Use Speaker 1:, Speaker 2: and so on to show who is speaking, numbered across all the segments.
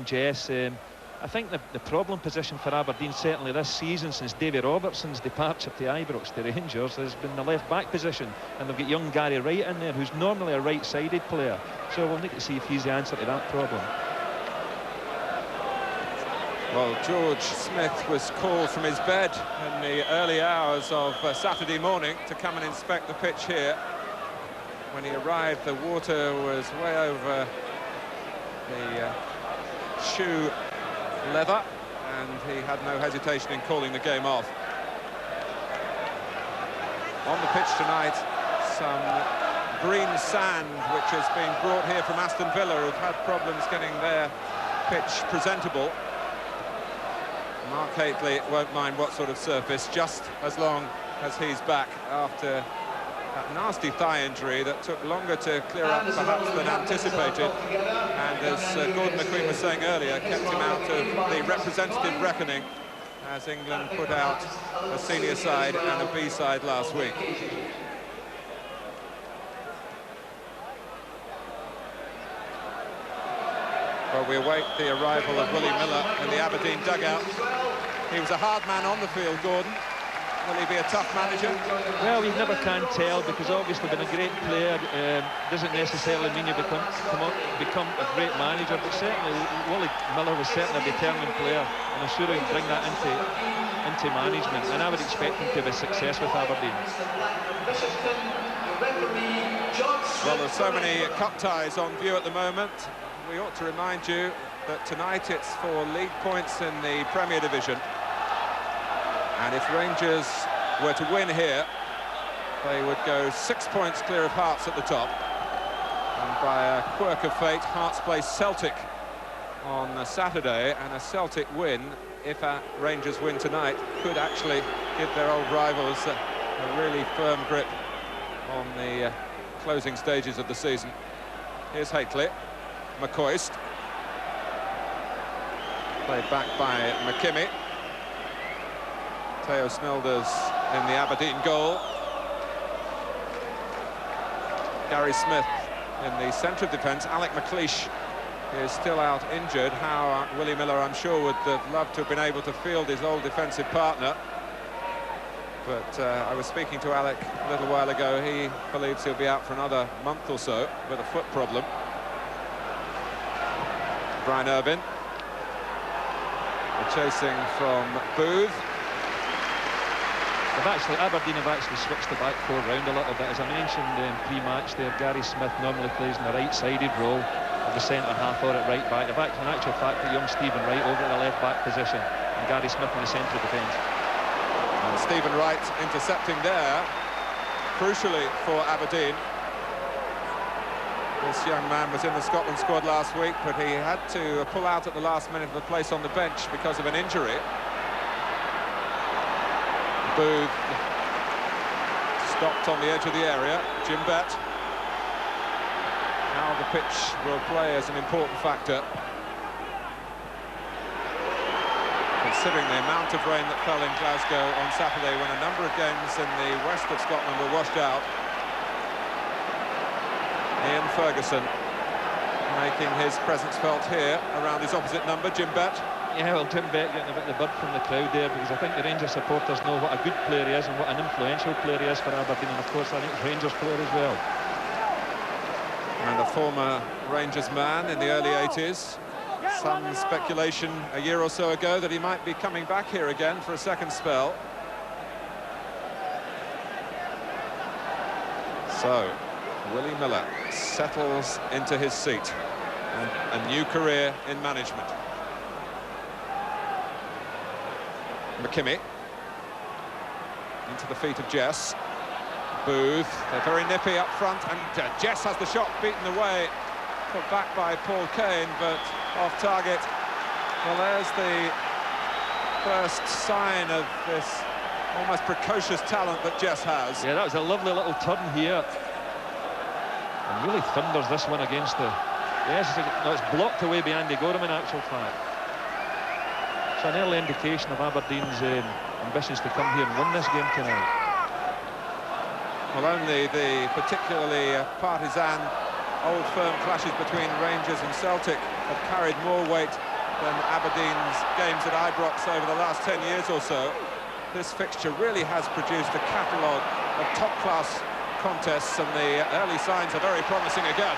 Speaker 1: mentioned Jess. I think the problem position for Aberdeen certainly this season, since Davy Robertson's departure to Ibrox to Rangers, has been the left-back position, and they've got young Gary Wright in there, who's normally a right-sided player. So we'll need to see if he's the answer to that problem.
Speaker 2: Well, George Smith was called from his bed in the early hours of Saturday morning to come and inspect the pitch here. When he arrived, the water was way over the shoe leather, and he had no hesitation in calling the game off. On the pitch tonight, some green sand which has been brought here from Aston Villa, who've had problems getting their pitch presentable. Mark Hateley won't mind what sort of surface, just as long as he's back after that nasty thigh injury that took longer to clear up perhaps than anticipated, and as Gordon McQueen was saying earlier, kept him out of the representative reckoning as England put out a senior side and a B side last week. Well, we await the arrival of Willie Miller in the Aberdeen dugout. He was a hard man on the field, Gordon. Will he be a tough manager?
Speaker 1: Well, you never can tell, because obviously being a great player doesn't necessarily mean you become a great manager, but certainly Willie Miller was certainly a determined player, and I'm sure he'll bring that into management, and I would expect him to have a success with Aberdeen.
Speaker 2: Well, there's so many cup ties on view at the moment. We ought to remind you that tonight it's for league points in the Premier Division. And if Rangers were to win here, they would go 6 points clear of Hearts at the top. And by a quirk of fate, Hearts play Celtic on Saturday, and a Celtic win, if Rangers win tonight, could actually give their old rivals a really firm grip on the closing stages of the season. Here's Hateley. McCoist. Played back by McKimmie. Theo Snelders in the Aberdeen goal. Gary Smith in the centre of defence. Alec McLeish is still out injured. How Willie Miller, I'm sure, would have loved to have been able to field his old defensive partner. But I was speaking to Alec a little while ago. He believes he'll be out for another month or so with a foot problem. Brian Irvine. The chasing from Booth.
Speaker 1: Aberdeen have actually switched the back four round a little bit. As I mentioned pre-match there, Gary Smith normally plays in the right-sided role of the centre-half or at right-back. In actual fact, the young Stephen Wright over at the left-back position, and Gary Smith in the centre of defence.
Speaker 2: And Stephen Wright intercepting there, crucially for Aberdeen. This young man was in the Scotland squad last week, but he had to pull out at the last minute of the place on the bench because of an injury. Booth stopped on the edge of the area. Jim Bett. How the pitch will play is an important factor, considering the amount of rain that fell in Glasgow on Saturday, when a number of games in the west of Scotland were washed out. Ian Ferguson making his presence felt here around his opposite number, Jim Bett.
Speaker 1: Yeah, well, Jim Bett getting a bit of the bird from the crowd there, because I think the Rangers supporters know what a good player he is and what an influential player he is for Aberdeen, and of course I think Rangers player as well.
Speaker 2: And a former Rangers man in the early 80s. Some speculation a year or so ago that he might be coming back here again for a second spell. So, Willie Miller settles into his seat and a new career in management. McKimmie into the feet of Jess. Booth, they're very nippy up front, and Jess has the shot beaten away, put back by Paul Kane, but off target. Well, there's the first sign of this almost precocious talent that Jess has.
Speaker 1: Yeah, that was a lovely little turn here, and really thunders this one against the... Yes, it's blocked away by Andy Gorham in actual fact. It's an early indication of Aberdeen's ambitions to come here and win this game tonight.
Speaker 2: Well, only the particularly partisan old firm clashes between Rangers and Celtic have carried more weight than Aberdeen's games at Ibrox over the last 10 years or so. This fixture really has produced a catalogue of top-class contests, and the early signs are very promising again.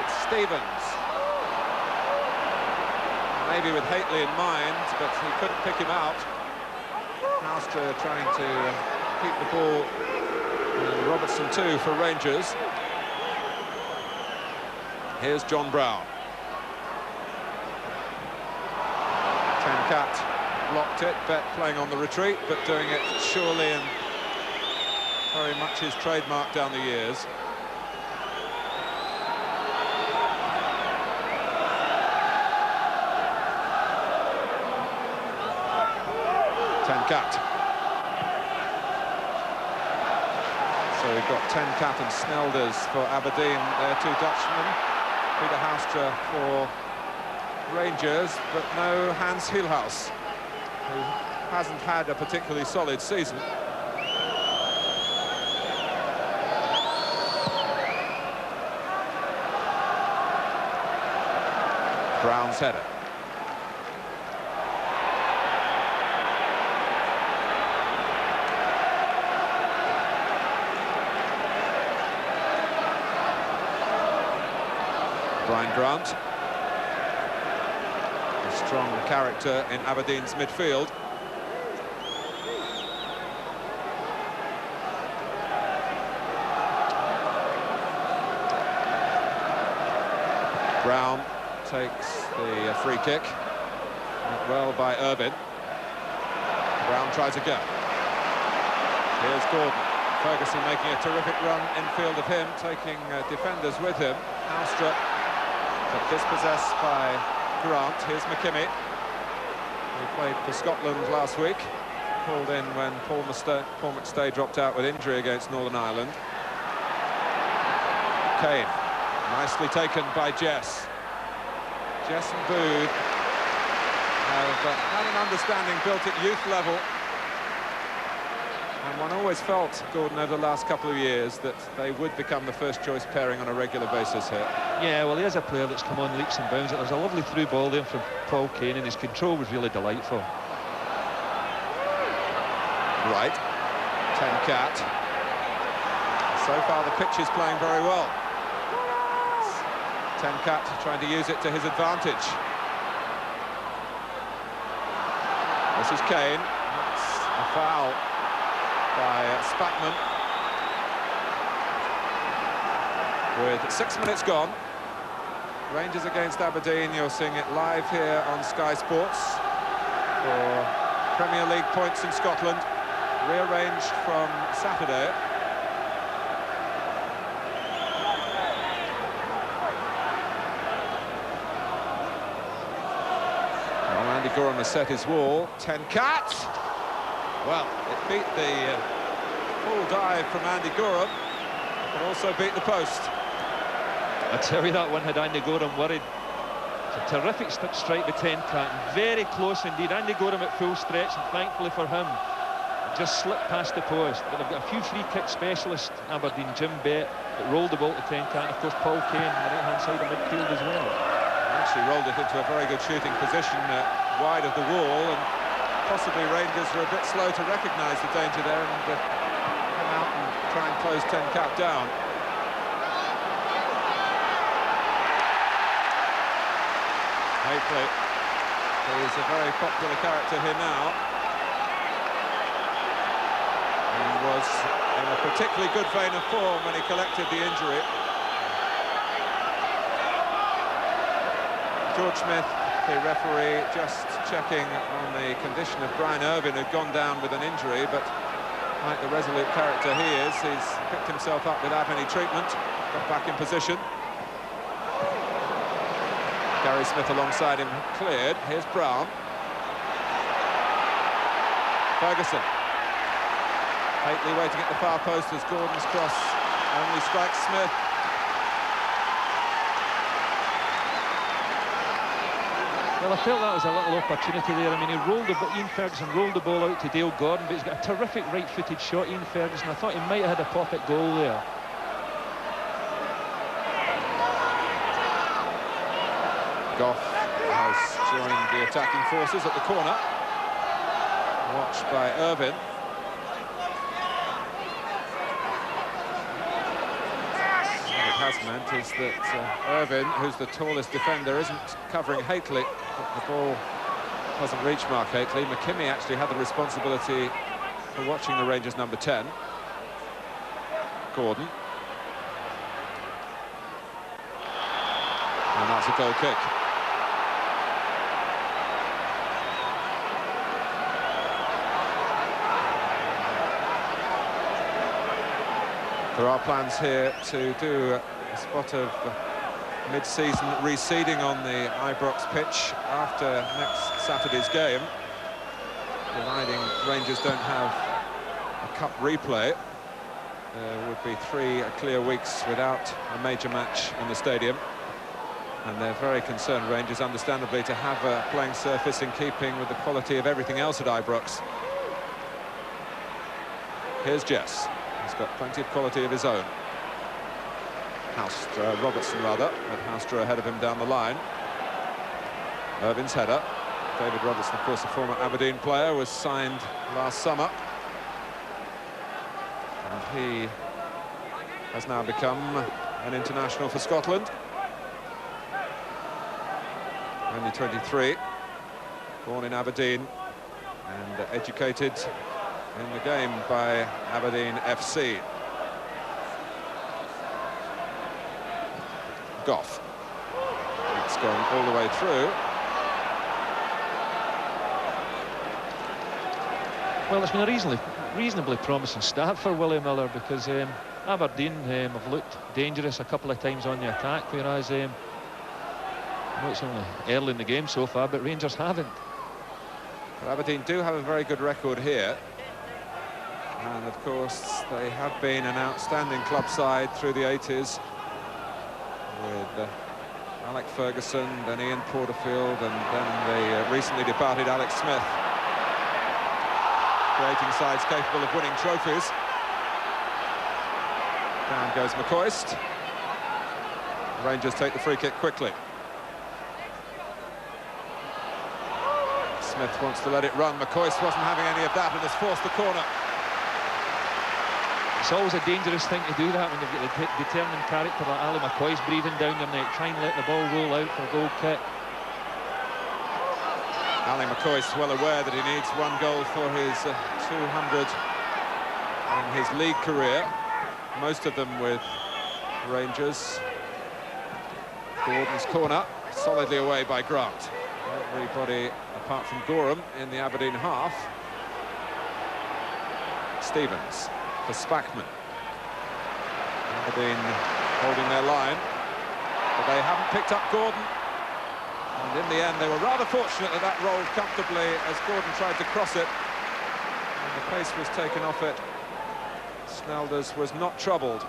Speaker 2: It's Stevens. Maybe with Haitley in mind, but he couldn't pick him out. Houstra trying to keep the ball. And Robertson too for Rangers. Here's John Brown. Tenkat blocked it, Bet playing on the retreat, but doing it surely and very much his trademark down the years. Tenkat. So we've got Tenkat and Snelders for Aberdeen, they're two Dutchmen. Peter Houstra for Rangers, but no Hans Hielhaus, who hasn't had a particularly solid season. Brown's header. Brian Grant, a strong character in Aberdeen's midfield. Brown takes the free kick. Met well by Irvine. Brown tries again. Here's Gordon. Ferguson making a terrific run infield of him, taking defenders with him. Houstra, but dispossessed by Grant. Here's McKimmie, who played for Scotland last week. Pulled in when Paul McStay dropped out with injury against Northern Ireland. Kane, nicely taken by Jess. Jess and Booth have had an understanding built at youth level. And one always felt, Gordon, over the last couple of years, that they would become the first-choice pairing on a regular basis here.
Speaker 1: Yeah, well, he is a player that's come on leaps and bounds. There's a lovely through ball there from Paul Kane, and his control was really delightful.
Speaker 2: Right, Tenkat. So far, the pitch is playing very well. Tenkat trying to use it to his advantage. This is Kane. That's a foul by Spatman. With 6 minutes gone, Rangers against Aberdeen. You're seeing it live here on Sky Sports for Premier League points in Scotland, rearranged from Saturday. Well, Andy Gorham has set his wall. Tenkat. Well, it beat the full dive from Andy Gorham, but also beat the post.
Speaker 1: I tell you, that one had Andy Gorham worried. It's a terrific strike by Tenkat, very close indeed. Andy Gorham at full stretch, and thankfully for him, just slipped past the post. But they've got a few free-kick specialists, Aberdeen, Jim Bett, that rolled the ball to Tenkat, and of course Paul Kane on the right-hand side of midfield as well.
Speaker 2: Actually rolled it into a very good shooting position wide of the wall, and possibly Rangers were a bit slow to recognise the danger there and come out and try and close Tenkat down. Haitley, who is a very popular character here now, and was in a particularly good vein of form when he collected the injury. George Smith, the referee, just checking on the condition of Brian Irvine, who'd gone down with an injury, but like the resolute character he is, he's picked himself up without any treatment, got back in position. Gary Smith alongside him, cleared. Here's Brown. Ferguson. Haitley waiting at the far post as Gordon's cross only strikes Smith.
Speaker 1: Well, I felt that was a little opportunity there. I mean, Ian Ferguson rolled the ball out to Dale Gordon, but he's got a terrific right-footed shot, Ian Ferguson. I thought he might have had a pop at goal there.
Speaker 2: Goff has joined the attacking forces at the corner. Watched by Irvine. What it has meant is that Irvine, who's the tallest defender, isn't covering Haitley. The ball doesn't reach Mark Haitley. McKimmie actually had the responsibility for watching the Rangers number 10. Gordon. And that's a goal kick. There are plans here to do a spot of mid-season reseeding on the Ibrox pitch after next Saturday's game, providing Rangers don't have a cup replay. There would be 3 clear weeks without a major match in the stadium, and they're very concerned, Rangers, understandably, to have a playing surface in keeping with the quality of everything else at Ibrox. Here's Jess. He's got plenty of quality of his own. Robertson rather, with Houstra ahead of him down the line. Irvine's header. David Robertson, of course, a former Aberdeen player, was signed last summer. And he has now become an international for Scotland. Only 23, born in Aberdeen and educated in the game by Aberdeen FC. Goff. It's gone all the way through.
Speaker 1: Well, it's been a reasonably promising start for Willie Miller, because Aberdeen have looked dangerous a couple of times on the attack, whereas I know it's only early in the game so far, but Rangers haven't.
Speaker 2: But Aberdeen do have a very good record here. And, of course, they have been an outstanding club side through the 80s. With Alec Ferguson, then Ian Porterfield, and then the recently departed Alex Smith. Creating sides capable of winning trophies. Down goes McCoist. Rangers take the free kick quickly. Smith wants to let it run. McCoist wasn't having any of that and has forced the corner.
Speaker 1: It's always a dangerous thing to do that when you've got a determined character like Ali McCoist breathing down your neck. Try and let the ball roll out for a goal kick.
Speaker 2: Ali McCoist well aware that he needs 1 goal for his 200 in his league career. Most of them with Rangers. Gordon's corner, solidly away by Grant. Everybody apart from Gorham in the Aberdeen half. Stevens for Spackman. Aberdeen holding their line, but they haven't picked up Gordon. And in the end, they were rather fortunate that that rolled comfortably as Gordon tried to cross it. And the pace was taken off it. Snelders was not troubled.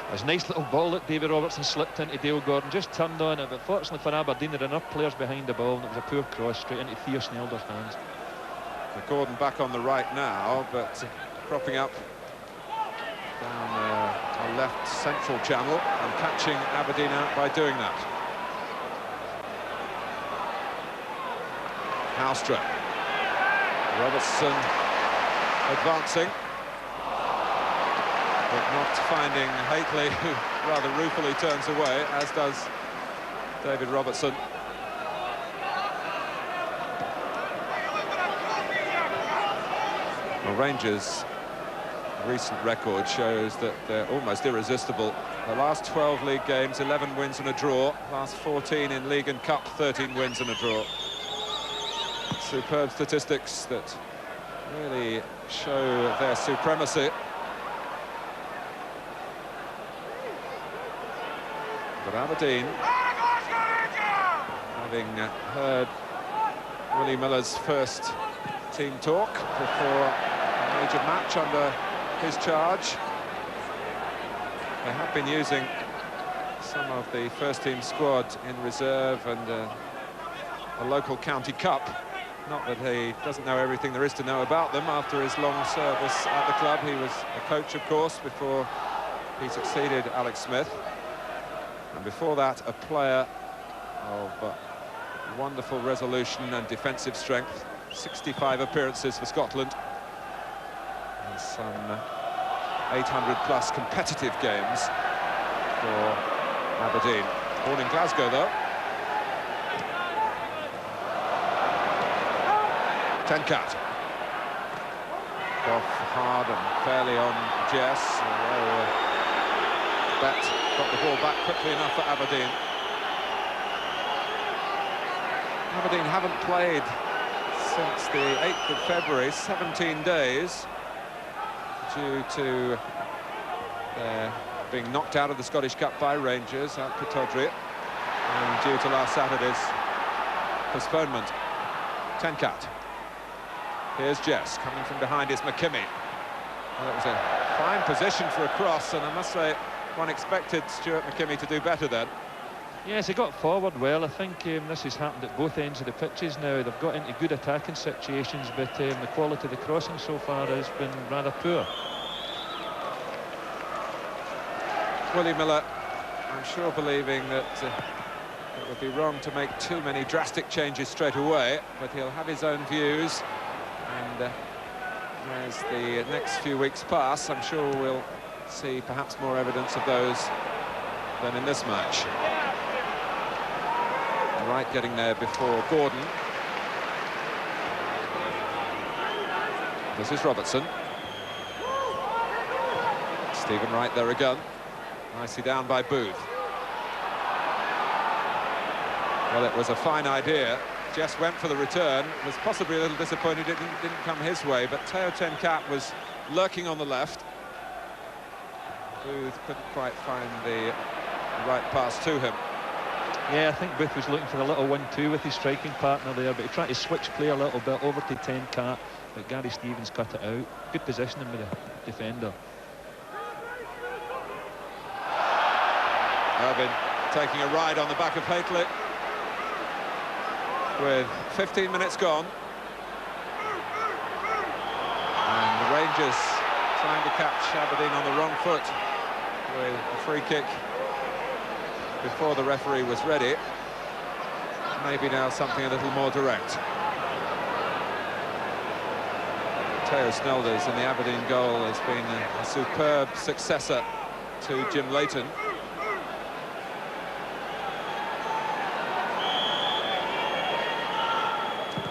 Speaker 1: There's a nice little ball that David Robertson slipped into Dale Gordon, just turned on it, but fortunately for Aberdeen, there were enough players behind the ball, and it was a poor cross straight into Theo Snelders' hands.
Speaker 2: Gordon back on the right now, but cropping up down our left central channel and catching Aberdeen out by doing that. Houstra. Robertson advancing, but not finding Haitley, who rather ruefully turns away, as does David Robertson. Well, Rangers' recent record shows that they're almost irresistible. The last 12 league games, 11 wins and a draw. Last 14 in League and Cup, 13 wins and a draw. Superb statistics that really show their supremacy. But Aberdeen, having heard Willie Miller's first team talk before a major match under his charge, they have been using some of the first-team squad in reserve and a local county cup. Not that he doesn't know everything there is to know about them after his long service at the club. He was a coach, of course, before he succeeded Alex Smith. And before that, a player of wonderful resolution and defensive strength. 65 appearances for Scotland. And some 800+ competitive games for Aberdeen. Born in Glasgow, though. 10 cut. Off hard and fairly on Jess. Bet got the ball back quickly enough for Aberdeen. Aberdeen haven't played since the 8th of February, 17 days, due to their being knocked out of the Scottish Cup by Rangers at Pittodrie, and due to last Saturday's postponement. 10 cut. Here's Jess, coming from behind is McKimmie. Well, it was a fine position for a cross, and I must say, one expected Stuart McKimmie to do better then.
Speaker 1: Yes, he got forward well. I think this has happened at both ends of the pitches now. They've got into good attacking situations, but the quality of the crossing so far has been rather poor.
Speaker 2: Willie Miller, I'm sure, believing that it would be wrong to make too many drastic changes straight away, but he'll have his own views, and as the next few weeks pass, I'm sure we'll see perhaps more evidence of those than in this match. Wright getting there before Gordon. This is Robertson. Stephen Wright there again. Nicely down by Booth. Well, it was a fine idea. Jess went for the return. Was possibly a little disappointed it didn't come his way, but Teo Ten-Kat was lurking on the left. Booth couldn't quite find the right pass to him.
Speaker 1: Yeah, I think Booth was looking for a little 1-2 with his striking partner there, but he tried to switch play a little bit over to Ten-Kat, but Gary Stevens cut it out. Good positioning with the defender.
Speaker 2: Irvin taking a ride on the back of Haitley with 15 minutes gone. And the Rangers trying to catch Aberdeen on the wrong foot with a free kick before the referee was ready. Maybe now something a little more direct. Teo Snelders in the Aberdeen goal has been a superb successor to Jim Leighton.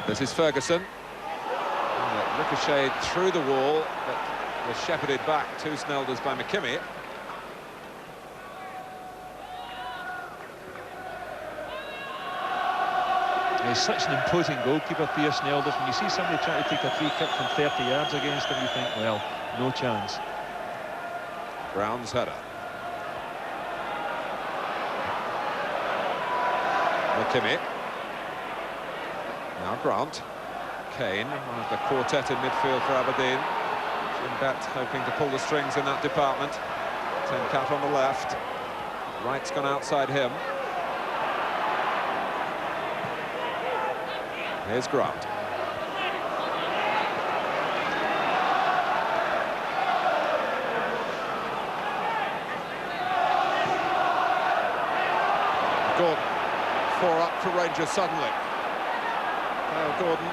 Speaker 2: This is Ferguson. Oh, it ricocheted through the wall, but was shepherded back to Snelders by McKimmie.
Speaker 1: He's such an imposing goalkeeper, Pierce Snelders. When you see somebody trying to take a free kick from 30 yards against him, you think, well, no chance.
Speaker 2: Brown's header. McKimmie. Now Grant. Kane, one of the quartet in midfield for Aberdeen. Jim Bett hoping to pull the strings in that department. Ten-Kat on the left. Wright's gone outside him. Here's Grant. Gordon, 4 up for Rangers suddenly. Well, Gordon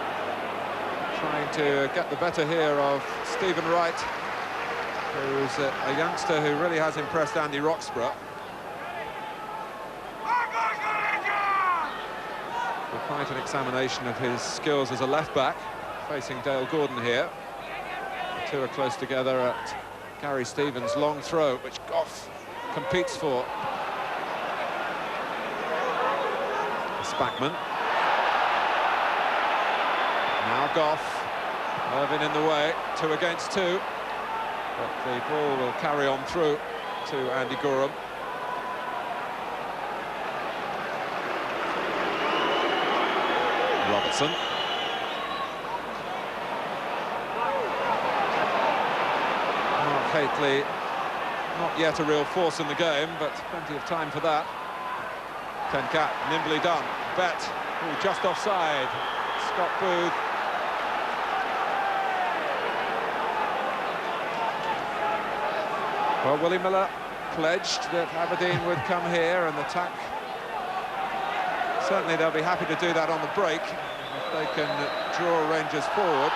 Speaker 2: trying to get the better here of Stephen Wright, who's a youngster who really has impressed Andy Roxburgh. Quite an examination of his skills as a left-back, facing Dale Gordon here. The two are close together at Gary Stevens' long throw, which Goff competes for. Spackman. Now Goff. Irvin in the way, 2 against 2. But the ball will carry on through to Andy Gorham. Robertson. Mark Haitley, not yet a real force in the game, but plenty of time for that. Ten-Kat, nimbly done. Bett, just offside. Scott Booth. Well, Willie Miller pledged that Aberdeen would come here and attack Certainly they'll be happy to do that on the break if they can draw Rangers forward.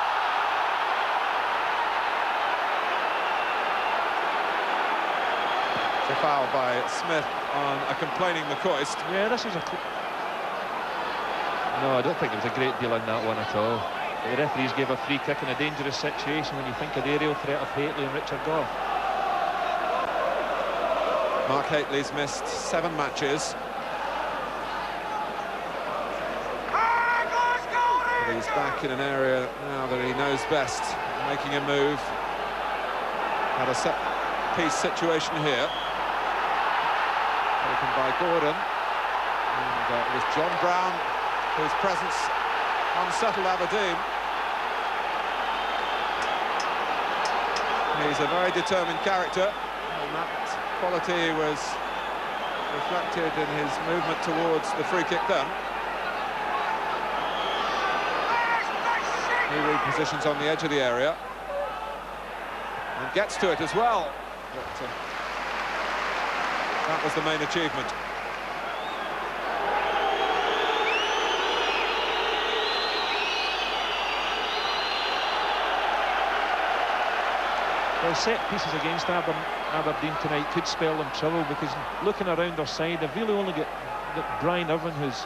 Speaker 2: It's a foul by Smith on a complaining McCoist.
Speaker 1: Yeah, this was a... No, I don't think there was a great deal in that one at all. The referees gave a free kick in a dangerous situation when you think of the aerial threat of Hateley and Richard Gough.
Speaker 2: Mark Hateley's missed 7 matches. But he's back in an area now that he knows best, making a move. Had a set-piece situation here. Taken by Gordon. And it was John Brown whose presence unsettled Aberdeen. He's a very determined character, and that quality was reflected in his movement towards the free kick then. He repositions on the edge of the area and gets to it as well. But, that was the main achievement.
Speaker 1: Well, set pieces against Aberdeen tonight could spell them trouble, because looking around their side, they've really only got Brian Irvine, who's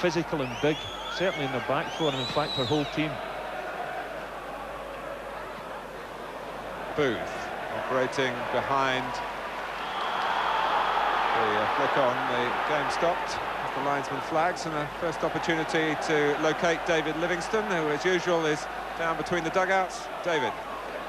Speaker 1: physical and big, certainly in the back four, and in fact their whole team.
Speaker 2: Booth operating behind. The flick on, the game stopped as the linesman flags, and a first opportunity to locate David Livingston, who as usual is down between the dugouts. David.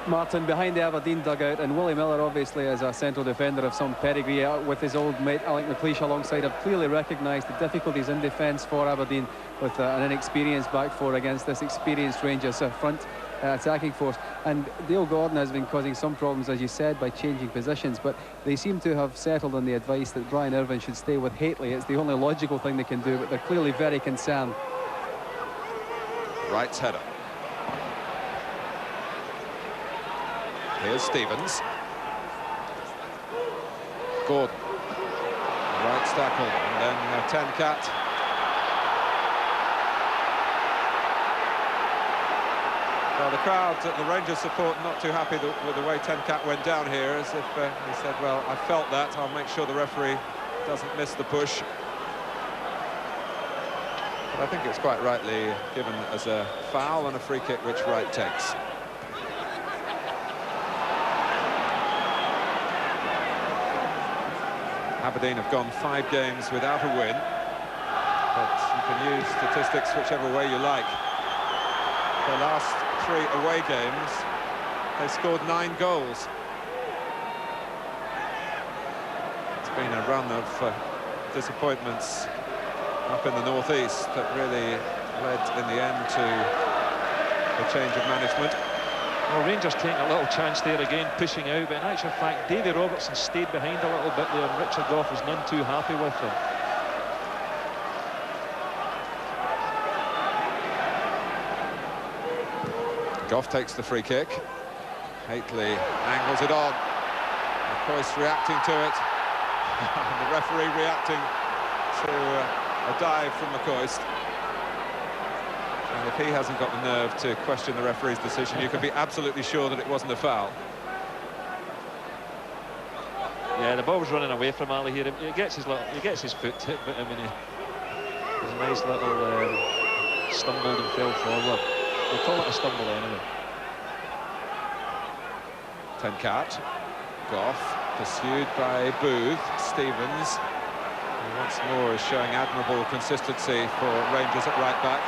Speaker 3: Martin behind the Aberdeen dugout, and Willie Miller obviously as a central defender of some pedigree with his old mate Alec McLeish alongside have clearly recognised the difficulties in defence for Aberdeen with an inexperienced back four against this experienced Rangers front attacking force. And Dale Gordon has been causing some problems, as you said, by changing positions, but they seem to have settled on the advice that Brian Irvine should stay with Hateley. It's the only logical thing they can do, but they're clearly very concerned.
Speaker 2: Wright's header. Here's Stevens. Gordon. Wright's tackle, and then Ten-Cat. Well, the crowd, the Rangers support, not too happy with the way Ten-Cat went down here, as if he said, well, I felt that, I'll make sure the referee doesn't miss the push. But I think it's quite rightly given as a foul and a free kick which Wright takes. Aberdeen have gone 5 games without a win, but you can use statistics whichever way you like. The last 3 away games, they scored 9 goals. It's been a run of disappointments up in the northeast that really led in the end to a change of management.
Speaker 1: Well, Rangers taking a little chance there again, pushing out, but in actual fact Davy Robertson stayed behind a little bit there, and Richard Gough was none too happy with him.
Speaker 2: Gough takes the free kick. Hateley angles it on. McCoist reacting to it. And the referee reacting to a dive from McCoist. And if he hasn't got the nerve to question the referee's decision, you can be absolutely sure that it wasn't a foul.
Speaker 1: Yeah, the ball was running away from Ali here. He gets his foot hit, but I mean, there's a nice little stumbled and fell forward. We'll call it a stumble anyway.
Speaker 2: Ten-Cat. Gough pursued by Booth. Stevens, who once more is showing admirable consistency for Rangers at right back.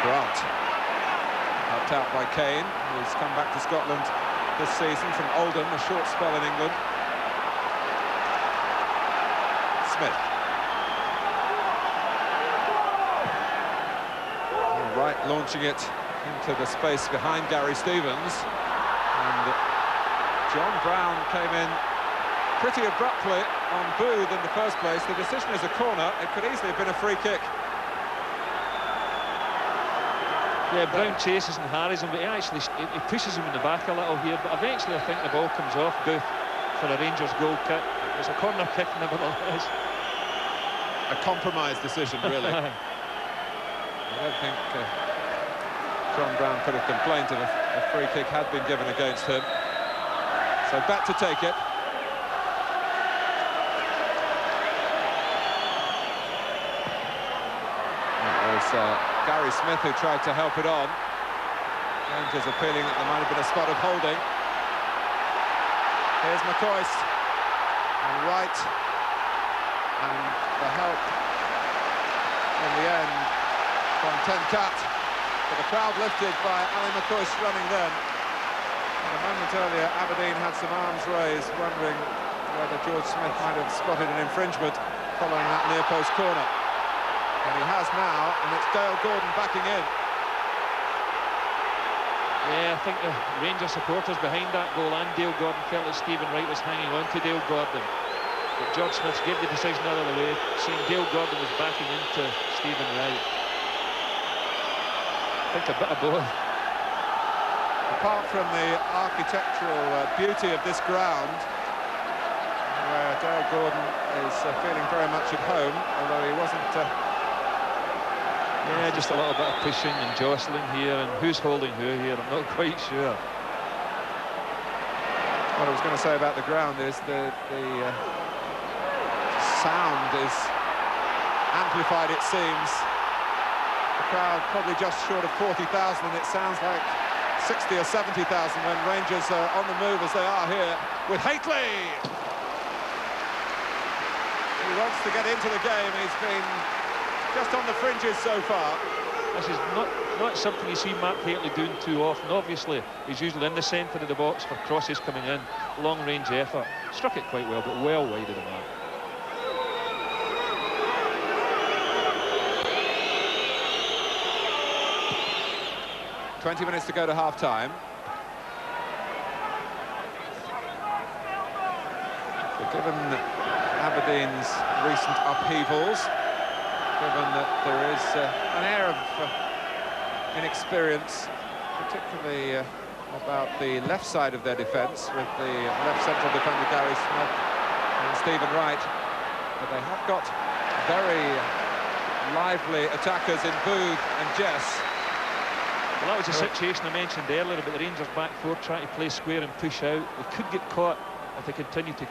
Speaker 2: Grant, helped out by Kane, who's come back to Scotland this season from Oldham, a short spell in England. Smith. Wright launching it into the space behind Gary Stevens. And John Brown came in pretty abruptly on Booth in the first place. The decision is a corner. It could easily have been a free kick.
Speaker 1: Yeah, Brown chases and harries him, but he pushes him in the back a little here, but eventually I think the ball comes off Booth for a Rangers goal kick. It's a corner kick nevertheless.
Speaker 2: a compromise decision, really. I don't think John Brown could have complained if a free kick had been given against him. So back to take it. That was Gary Smith who tried to help it on. Rangers appealing that there might have been a spot of holding. Here's McCoist. And Wright. And the help in the end from Tenkat. But the crowd lifted by Ali McCoist running then. And a moment earlier, Aberdeen had some arms raised, wondering whether George Smith might have spotted an infringement following that near-post corner. And he has now, and it's Dale Gordon backing in.
Speaker 1: Yeah, I think the Rangers supporters behind that goal and Dale Gordon felt that Stephen Wright was hanging on to Dale Gordon. But George Smith gave the decision out of the way, seeing Dale Gordon was backing into Stephen Wright. I think a bit of both.
Speaker 2: Apart from the architectural beauty of this ground, where Dale Gordon is feeling very much at home, although he wasn't...
Speaker 1: yeah, just a little bit of pushing and jostling here, and who's holding who here, I'm not quite sure.
Speaker 2: What I was going to say about the ground is the sound is amplified, it seems. The crowd probably just short of 40,000, and it sounds like 60 or 70,000 when Rangers are on the move as they are here with Haitley. He wants to get into the game. He's been just on the fringes so far.
Speaker 1: This is not something you see Mark Haitley doing too often. Obviously, he's usually in the centre of the box for crosses coming in. Long-range effort. Struck it quite well, but well wide of the mark.
Speaker 2: "20 minutes to go to half-time. So given Aberdeen's recent upheavals, given that there is an air of inexperience, particularly about the left side of their defence, with the left central defender Gary Smith and Stephen Wright, but they have got very lively attackers in Booth and Jess.
Speaker 1: Well, that was a situation I mentioned earlier about the Rangers back four trying to play square and push out. They could get caught if they continue to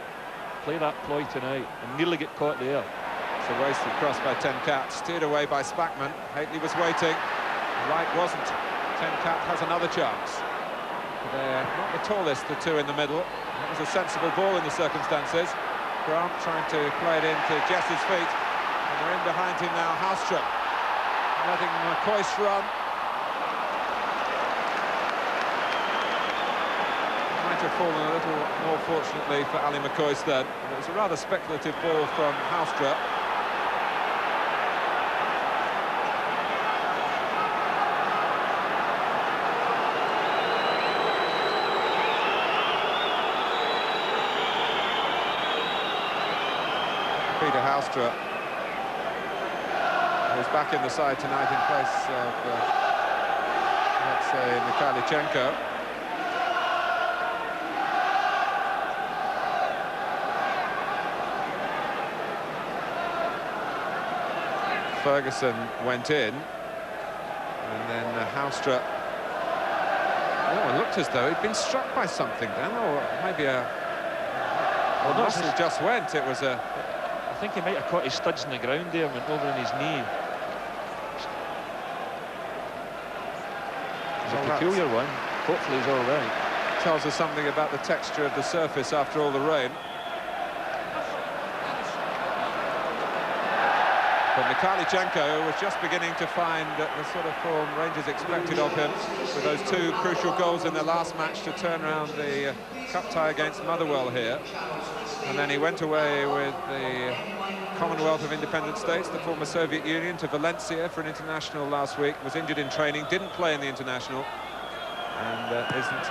Speaker 1: play that ploy tonight, and nearly get caught there.
Speaker 2: It's a wasted cross by Tenkat, steered away by Spackman. Haitley was waiting, Wright wasn't. Tenkat has another chance. They're not the tallest, the two in the middle. That was a sensible ball in the circumstances. Grant trying to play it into Jess's feet, and they're in behind him now, Hallström. Letting McCoist run. Might have fallen a little more fortunately for Ali McCoist then. It was a rather speculative ball from Hallström. Peter Hallström, who's back in the side tonight in place of, let's say, Mikhailichenko. Ferguson went in, and then Hallström. Oh, it looked as though he'd been struck by something then, or maybe well, muscle just went. It was a...
Speaker 1: I think he might have caught his studs in the ground there and went over on his knee. It's a peculiar one. Hopefully he's all right.
Speaker 2: Tells us something about the texture of the surface after all the rain. But Mikhailichenko was just beginning to find the sort of form Rangers expected of him, with those two crucial goals in their last match to turn around the cup tie against Motherwell here. And then he went away with the Commonwealth of Independent States, the former Soviet Union, to Valencia for an international last week. Was injured in training, didn't play in the international, and isn't